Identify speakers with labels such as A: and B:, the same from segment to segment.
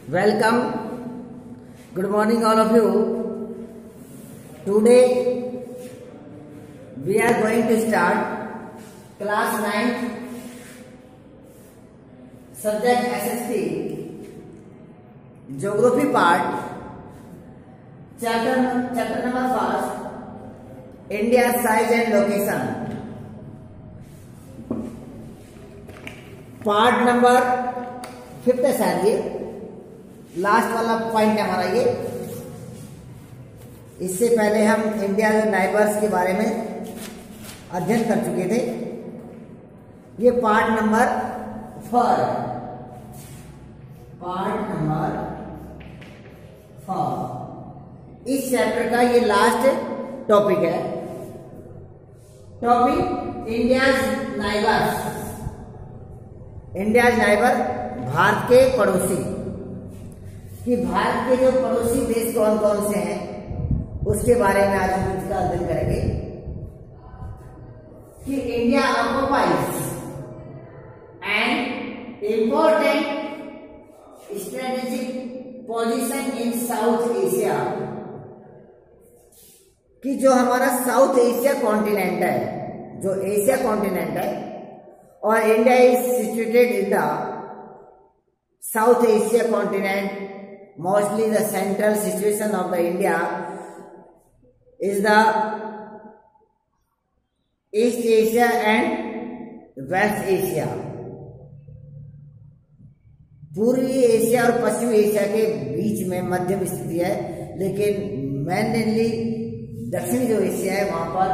A: Welcome. Good morning, all of you. Today we are going to start class 9 subject SST Geography part, chapter number 1, India's size and location. Part number 5 है शायद, ये last वाला point है हमारा ये। इससे पहले हम इंडिया के नाइबर्स के बारे में अध्ययन कर चुके थे। ये पार्ट नंबर 4, पार्ट नंबर 4 इस चैप्टर का ये लास्ट टॉपिक है। Topic India's neighbours, India neighbour, Bharat के पड़ोसी। कि भारत के जो पड़ोसी देश कौन कौन से हैं उसके बारे में आज हम इसका अध्ययन करेंगे। कि India occupies an important strategic position in south Asia. कि जो हमारा साउथ एशिया कॉन्टिनेंट है, जो एशिया कॉन्टिनेंट है, और India is situated in the south Asia continent. Mostly the central situation of the India is the east Asia and west Asia. पूर्वी Asia और पश्चिमी एशिया के बीच में मध्यम स्थिति है, लेकिन मेनली दक्षिणी जो एशिया है वहां पर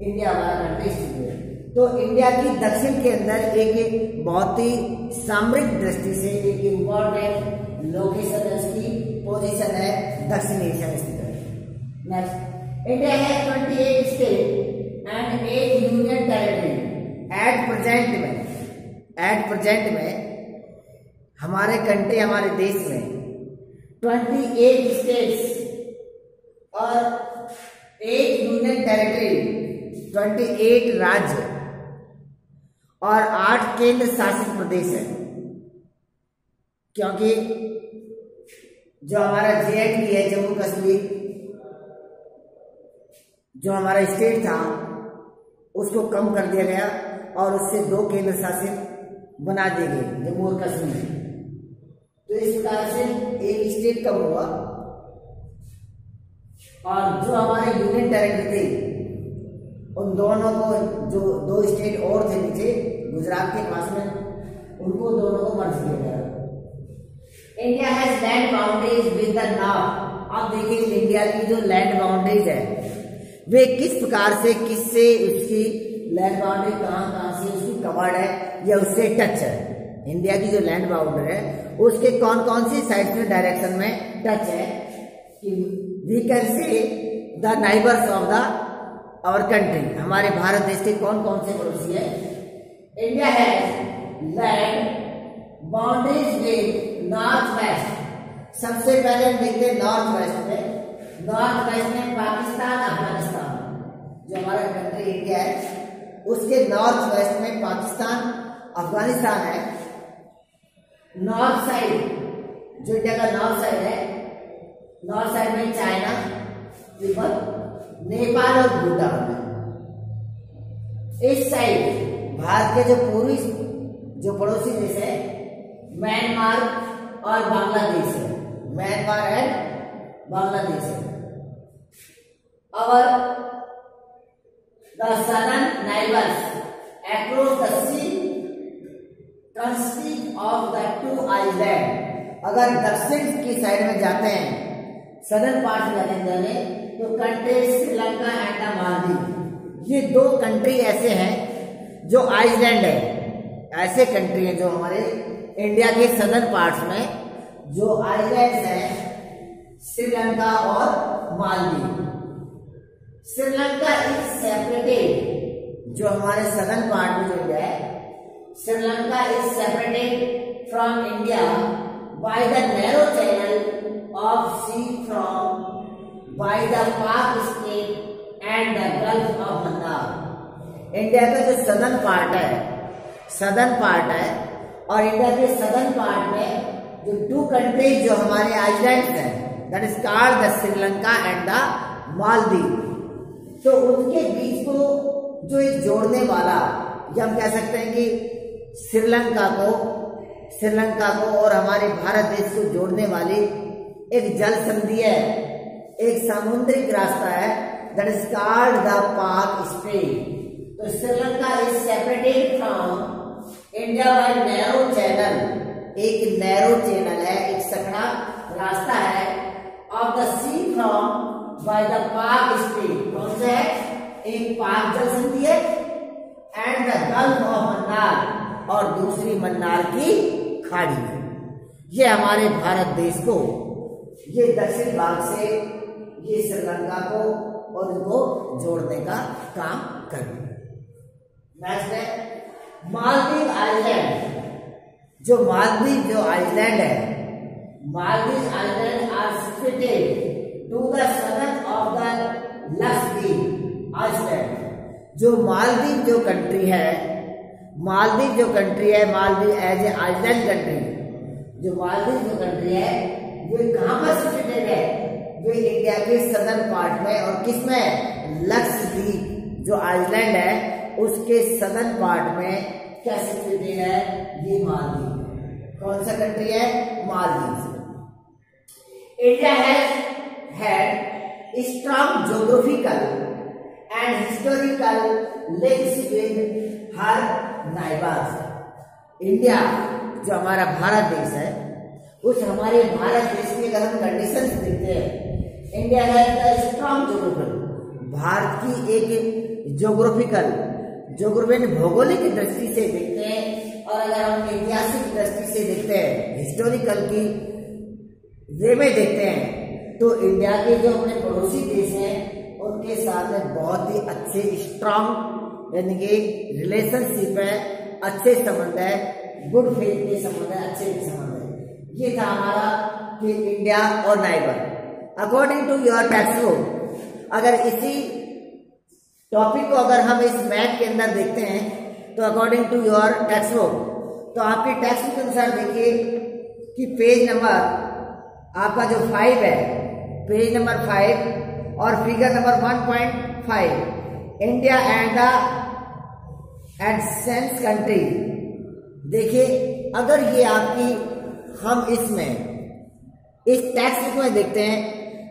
A: इंडिया वाला कंट्री स्थित है। तो इंडिया की दक्षिण के अंदर एक बहुत ही सामरिक दृष्टि से एक इम्पोर्टेंट लोकेशन है, उसकी पोजीशन है दक्षिण एशिया में स्थित है। नेक्स्ट, इंडिया है 28 state and 8 union territory. At present में हमारे कंट्री, हमारे देश में 28 स्टेट्स और 8 यूनियन टेरिटरी, 28 राज्य और 8 केंद्र शासित प्रदेश है। क्योंकि जो हमारा JND है, जम्मू कश्मीर, जो हमारा स्टेट था उसको कम कर दिया गया और उससे 2 केंद्र शासित बना दिए गए, जम्मू और कश्मीर। तो इस प्रकार से एक स्टेट कम हुआ और जो हमारे यूनियन टेरिटरी थे उन दोनों को, जो 2 स्टेट और थे नीचे गुजरात के पास में, उनको दोनों को मर्ज किया गया। India has land boundaries with the north. अब देखिए इंडिया की जो लैंड बाउंड्रीज है वे किस प्रकार से, किससे उसकी लैंड बाउंड्री कहां से उसकी कवर्ड है या उससे टच है। इंडिया की जो लैंड बाउंड्री है उसके कौन कौन सी साइड में डायरेक्शन में टच है। We can say the neighbours of the our country, हमारे भारत देश के कौन कौन से पड़ोसी है। India has land boundaries with north west. सबसे पहले हम देखते हैं नॉर्थ वेस्ट में। नॉर्थ वेस्ट में पाकिस्तान, अफगानिस्तान, जो हमारा कंट्री इंडिया है उसके नॉर्थ वेस्ट में पाकिस्तान, अफगानिस्तान है। नॉर्थ साइड, जो इंडिया का नॉर्थ साइड है, नॉर्थ साइड में चाइना, तिब्बत, नेपाल और भूटान है। इस साइड भारत के जो पूर्वी जो पड़ोसी देश है म्यांमार और बांग्लादेश है। म्यांमार एंड बांग्लादेश है। और the southern neighbours across the sea consist of the 2 island. अगर दक्षिण की साइड में जाते हैं, सदर्न पार्ट में जाते हैं, तो country Sri Lanka and the Maldives, ये 2 कंट्री ऐसे हैं जो आइलैंड है। ऐसे कंट्री है जो हमारे इंडिया के सदर्न पार्ट्स में जो आइलैंड्स हैं, श्रीलंका और मालदीव। श्रीलंका इज सेपरेटेड, जो हमारे सदर्न पार्ट में जो इंडिया है, Sri Lanka is separated from India by the narrow channel of sea from by the Palk strait and the gulf of Bengal. India का जो सदर्न पार्ट है और इंडिया के सदर्न पार्ट में जो टू कंट्रीज जो हमारे आइलैंड्स हैं, that is called the Sri Lanka and the Maldives. तो उनके बीच को जो एक जोड़ने वाला, या हम कह सकते हैं कि श्रीलंका को और हमारे भारत देश को जोड़ने वाली एक जल संधि है, एक समुद्रिक रास्ता है, that is called the Palk strait. तो Sri Lanka is separated from India by narrow channel, एक नैरो चैनल है, एक सकड़ा रास्ता है, of the sea from by the Palk strait. कौन सा है? एक पाक जल संधि है, and the gulf of Mannar, और दूसरी मन्नार की खाड़ी है। ये हमारे भारत देश को, ये दक्षिण भाग से ये श्रीलंका को और इनको जोड़ने का काम कर रही है। नेक्स्ट है मालदीव आइलैंड। जो मालदीव जो आइलैंड है, Maldives island are situated to the southern of the Lakshadweep island. जो मालदीव जो कंट्री है, Maldives as a island country, जो मालदीव जो कंट्री है वो कहां पर सिचुएटेड है? वो इंडिया के सदर्न पार्ट में, और किसमें? लक्षद्वीप जो आइलैंड है उसके सदर्न पार्ट में क्या सिचुएटेड है? ये मालदीव। कौन सा कंट्री है? Maldives. India has had strong geographical and historical links with her neighbors। India जो हमारा भारत देश है, उस हमारे भारत देश की अगर हम कंडीशंस देखते हैं, इंडिया है स्ट्रॉन्ग ज्योग्राफिकल, भारत की एक ज्योग्राफिकल भौगोलिक दृष्टि से देखते हैं, और अगर हम ऐतिहासिक दृष्टि से देखते हैं, हिस्टोरिकल की वे में देखते हैं, तो इंडिया के जो अपने पड़ोसी देश हैं उनके साथ में बहुत ही अच्छे स्ट्रॉन्ग यानी कि रिलेशनशिप है, अच्छे संबंध है, गुड फेथ के संबंध है, अच्छे संबंध है। ये था हमारा कि इंडिया और neighbour. According to your text book, अगर इसी टॉपिक को अगर हम इस मैप के अंदर देखते हैं, तो according to your text book, तो आपके टेक्स्ट बुक के अनुसार देखिए कि पेज नंबर आपका जो 5 है, पेज नंबर 5 और figure number 1.5, India and the AdSense country. देखिए अगर ये आपकी हम इसमें इस टेक्स्ट बुक में देखते हैं,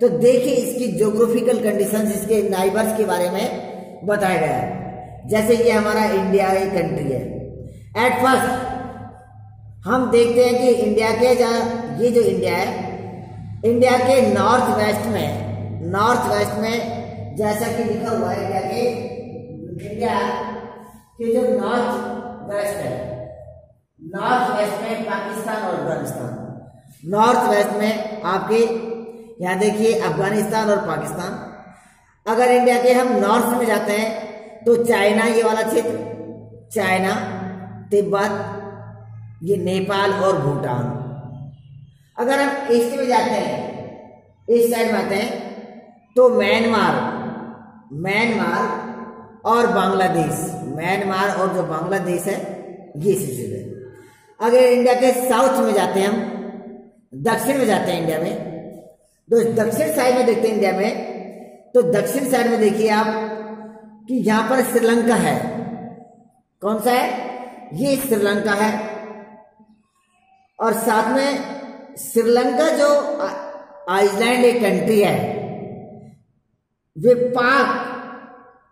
A: तो देखिए इसकी ज्योग्राफिकल कंडीशंस, इसके नाइबर्स के बारे में बताया गया है। जैसे ये हमारा इंडिया एक कंट्री है, एट फर्स्ट हम देखते हैं कि इंडिया के ये जो इंडिया है, इंडिया के नॉर्थ वेस्ट में जैसा कि लिखा हुआ है, इंडिया के जो नॉर्थ वेस्ट है, नॉर्थ वेस्ट में पाकिस्तान और अफगानिस्तान, नॉर्थ वेस्ट में आपके यहाँ देखिए अफगानिस्तान और पाकिस्तान। अगर इंडिया के हम नॉर्थ में जाते हैं तो चाइना, ये वाला क्षेत्र, चाइना, तिब्बत, ये नेपाल और भूटान। अगर हम ईस्ट में जाते हैं, इस साइड में आते हैं, तो म्यांमार और बांग्लादेश, म्यांमार और जो बांग्लादेश है ये स्थित है। अगर इंडिया के साउथ में जाते हैं, हम दक्षिण में जाते हैं इंडिया में, तो दक्षिण साइड में देखते हैं इंडिया में, तो दक्षिण साइड में देखिए आप कि यहां पर श्रीलंका है। कौन सा है? ये श्रीलंका है, और साथ में श्रीलंका जो आइलैंड एक कंट्री है, वे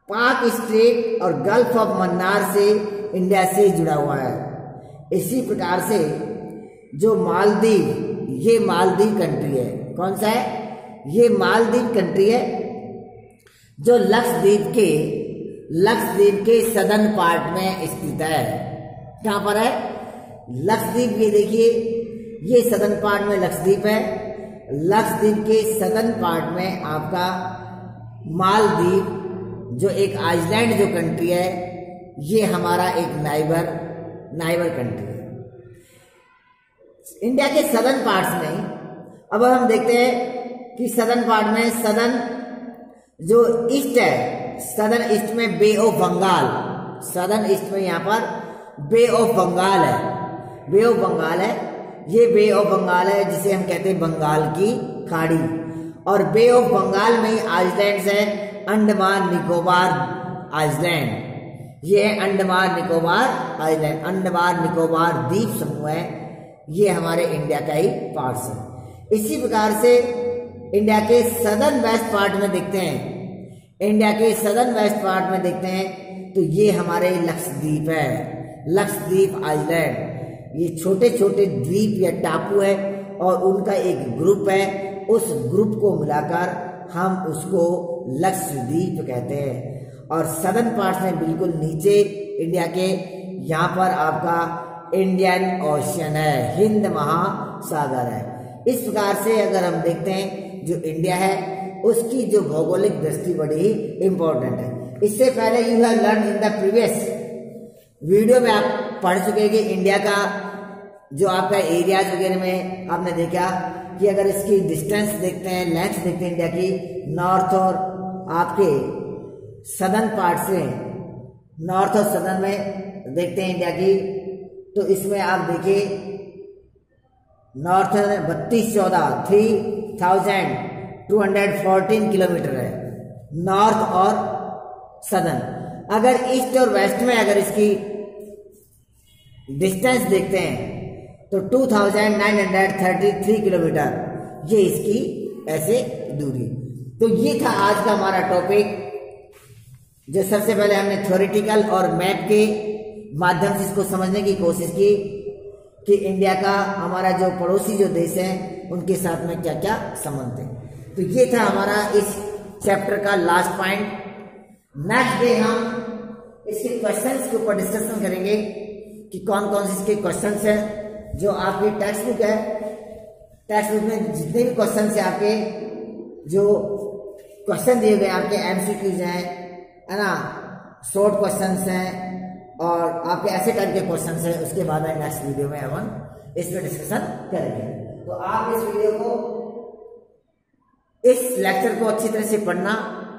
A: पाक स्ट्रेट और गल्फ ऑफ मन्नार से इंडिया से जुड़ा हुआ है। इसी प्रकार से जो मालदीव, ये मालदीव कंट्री है। कौन सा है? ये मालदीव कंट्री है जो लक्षद्वीप के सदर्न पार्ट में स्थित है। कहां पर है? लक्षद्वीप, ये देखिए ये सदर्न पार्ट में लक्षद्वीप है। लक्षद्वीप के सदर्न पार्ट में आपका मालदीव जो एक आइलैंड जो कंट्री है, ये हमारा एक नाइबर कंट्री है। इंडिया के सदर्न पार्ट्स में अब हम देखते हैं कि सदर्न पार्ट में, सदर्न जो ईस्ट है, सदर्न ईस्ट में बे ऑफ बंगाल, सदर्न ईस्ट में यहाँ पर बे ऑफ बंगाल है, बे ऑफ बंगाल है। ये बे ऑफ बंगाल है, जिसे हम कहते हैं बंगाल की खाड़ी। और बे ऑफ बंगाल में आइलैंड्स हैं, अंडमान निकोबार आइलैंड। ये है अंडमान निकोबार आइलैंड, अंडमान निकोबार द्वीप समूह है। ये हमारे इंडिया का ही पार्ट है। इसी प्रकार से इंडिया के सदर्न वेस्ट पार्ट में देखते हैं, इंडिया के सदर्न वेस्ट पार्ट में देखते हैं तो ये हमारे लक्षद्वीप है, लक्षद्वीप आइलैंड। ये छोटे छोटे द्वीप या टापू है और उनका एक ग्रुप है, उस ग्रुप को मिलाकर हम उसको लक्षद्वीप कहते हैं। और सदर्न पार्ट में बिल्कुल नीचे इंडिया के यहाँ पर आपका इंडियन ओशन है, हिंद महासागर है। इस प्रकार से अगर हम देखते हैं जो इंडिया है उसकी जो भौगोलिक दृष्टि बड़ी ही इंपॉर्टेंट है। इससे पहले you have learn in the previous video में आप पढ़ चुके कि इंडिया का जो आपका एरियाज वगैरह में आपने देखा कि अगर इसकी डिस्टेंस देखते हैं, लेंथ देखते हैं इंडिया की, नॉर्थ और आपके सदर्न पार्ट से, नॉर्थ और सदर्न में देखते हैं इंडिया की, तो इसमें आप देखिए नॉर्थ 3214 किलोमीटर है नॉर्थ और सदर्न। अगर ईस्ट और वेस्ट में अगर इसकी डिस्टेंस देखते हैं तो 2933 किलोमीटर, ये इसकी ऐसे दूरी। तो ये था आज का हमारा टॉपिक, जो सबसे पहले हमने थ्योरेटिकल और मैप के माध्यम से इसको समझने की कोशिश की कि इंडिया का हमारा जो पड़ोसी जो देश हैं उनके साथ में क्या क्या संबंध है। तो ये था हमारा इस चैप्टर का लास्ट पॉइंट। नेक्स्ट डे हम इसके क्वेश्चंस के ऊपर डिस्कशन करेंगे कि कौन कौन से इसके क्वेश्चंस हैं। जो आपकी टेक्स्ट बुक है, टेक्स्ट बुक में जितने भी क्वेश्चन है आपके, जो क्वेश्चन दिए गए आपके एमसीक्यूज हैं, है ना, शॉर्ट क्वेश्चंस हैं और आपके ऐसे टाइप के क्वेश्चंस हैं, उसके बाद में नेक्स्ट वीडियो में हम इस पर डिस्कशन करेंगे। तो आप इस वीडियो को, इस लेक्चर को अच्छी तरह से पढ़ना,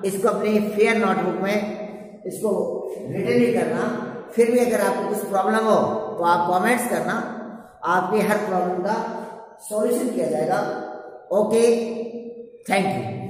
A: इसको अपने फेयर नोटबुक में इसको रिटन भी करना। फिर भी अगर आपको कुछ प्रॉब्लम हो तो आप कमेंट्स करना, आपके हर प्रॉब्लम का सॉल्यूशन किया जाएगा। Okay, thank you.